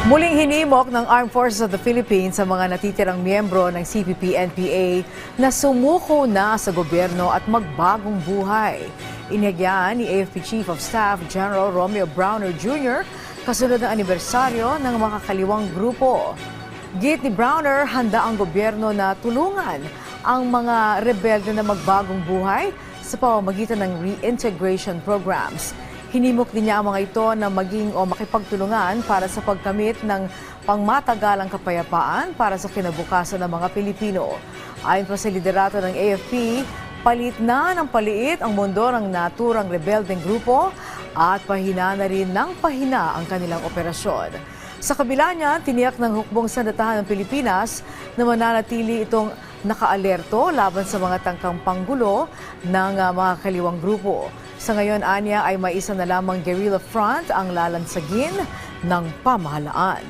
Muling hinimok ng Armed Forces of the Philippines sa mga natitirang miyembro ng CPP-NPA na sumuko na sa gobyerno at magbagong buhay. Inihagyan ni AFP Chief of Staff General Romeo Browner Jr. kasunod ng anibersaryo ng makakaliwang grupo. Git ni Browner, handa ang gobyerno na tulungan ang mga rebelde na magbagong buhay sa pamamagitan ng reintegration programs. Hinimok din niya ang mga ito na maging o makipagtulungan para sa pagkamit ng pangmatagalang kapayapaan para sa kinabukasan ng mga Pilipino. Ayon pa sa liderato ng AFP, palit na ng paliit ang mundo ng naturang rebeldeng grupo at pahina na rin ng pahina ang kanilang operasyon. Sa kabila niya, tiniyak ng hukbong sandatahan ng Pilipinas na mananatili itong nakaalerto laban sa mga tangkang panggulo ng mga kaliwang grupo. Sa ngayon, anya ay may isa na lamang guerrilla front ang lalansagin ng pamahalaan.